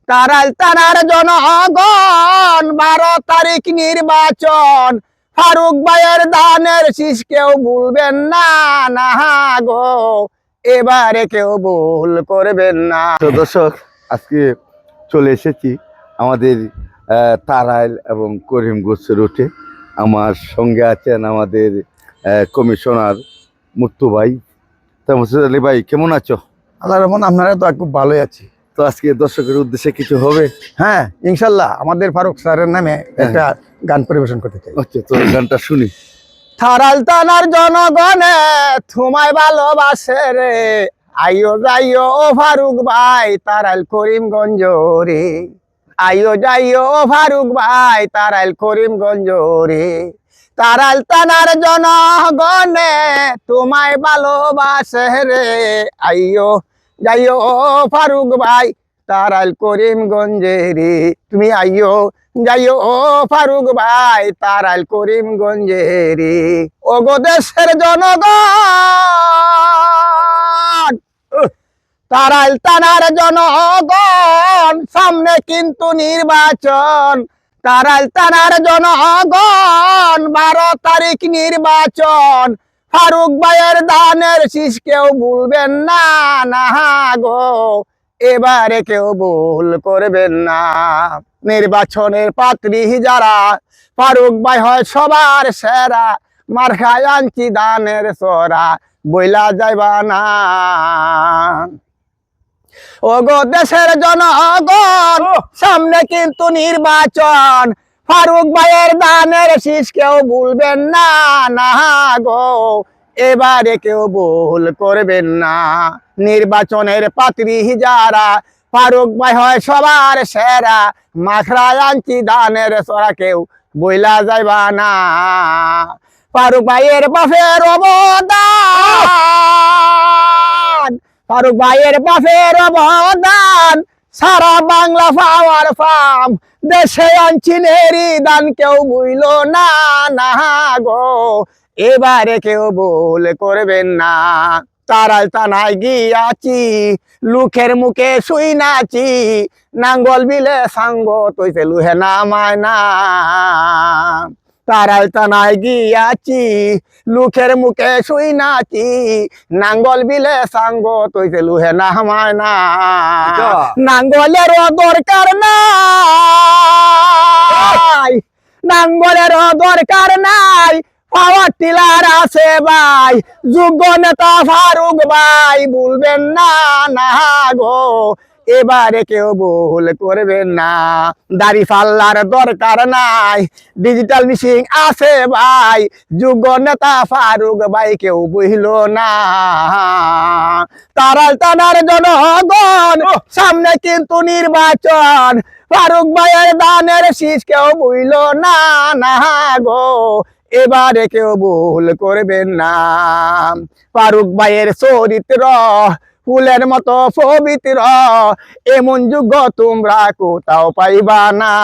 তারাল তানার জনগণ 12 তারিখ নির্বাচন, ফারুক ভাইয়ের দানের শীষ কেউ ভুলবেন না, না গো এবারে কেউ ভুল করবেন না। তো দর্শক, আজকে চলে এসেছি আমাদের তারাইল এবং করিমগঞ্জ রুটে। আমার সঙ্গে আছেন আমাদের কমিশনার মুত্তু ভাই। তা মুর্শিদ আলী ভাই, কেমন আছো? আল্লাহর রহমত, আপনারা তো খুব ভালোই আছি। তো আজকে দর্শকের উদ্দেশ্যে কিছু হবে? হ্যাঁ, ইনশাল্লাহ আমাদের ফারুক স্যারের নামে একটা গান পরিবেশন করতে চাই। আচ্ছা, তো গানটা শুনি। তারাল তানার জনগণে তোমায় ভালোবাসে রে, আইও যাইও ও ফারুক ভাই তারাইল করিমগঞ্জ রে, আইও যাইও ও ফারুক ভাই তারাইল করিমগঞ্জ রে। তারাল তানার জনগণে তোমায় ভালোবাসে রে, আইও যাইও ও ফারুক ভাই তারাইল করিমগঞ্জে রে। তুমি আইও যাইও ও ফারুক ভাই তারাইল করিমগঞ্জে রে। ওগো দেশের জনগণ, তারাইল তানার জনগণ, সামনে কিন্তু নির্বাচন। তারাইল তানার জনগণ 12 তারিখ নির্বাচন, ফারুক ভাইয়ের দানের শীষ কেউ ভুলবেন না, না গো এবারে কেউ ভুল করবেন না। নির্বাচনের পাত্রী যারা, ফারুক ভাই হয় সবার সেরা, মার খায় আনছি দানের সরা, বইলা যাইবা না। ওগো দেশের জনগণ, সামনে কিন্তু নির্বাচন, ফারুক ভাইয়ের দানের শীষ কেউ ভুলবেন না, না গো এবারে কেউ ভুল করবেন না। নির্বাচনের পাত্রী যারা, ফারুক ভাই হয় সবার সেরা, মাখরায় আনছি দানের সরা, কেউ বইলা যাইবা না। ফারুক ভাইয়ের বাপের অবদান, ফারুক ভাইয়ের বাপের অবদান, সারা বাংলা পাওয়ার ফাম, দেশে আনছিনেরই দান কেউ ভুইল না, না গো এবারে কেউ ভুল করবেন না। তারাল তানায় গিয়াছি, লোকের মুখে শুই নাচি, নাঙ্গল বিলে সাঙ্গ তৈছে লুহে নামায় না। তারাল তানায় গিয়াছি, লোকের মুখে শুই নাচি, নাঙ্গল বিলে সাঙ্গ তৈছে লুহে নামায় না। নাঙ্গলেরও দরকার নাই, নাঙ্গলেরও দরকার নাই, পাওয়ার টিলার আছে ভাই, যোগ্য নেতা ফারুক ভাই ভুলবেন না, না গো এবারে কেউ ভুল করবেন না। দাড়ি পাল্লার দরকার নাই, ডিজিটাল মিশিং আছে ভাই, যোগ্য নেতা ফারুক ভাই কেউ বুঝল না। তারাল তানার জনগণ, সামনে কিন্তু নির্বাচন, ফারুক ভাইয়ের দানের শীষ কেউ বুঝল না, না গো এবারে কেউ ভুল করবেন না। ফারুক ভাইয়ের চরিত্র ফুলের মতো পবিত্র, এমন যোগ্য তোমরা কোথাও পাইবা না।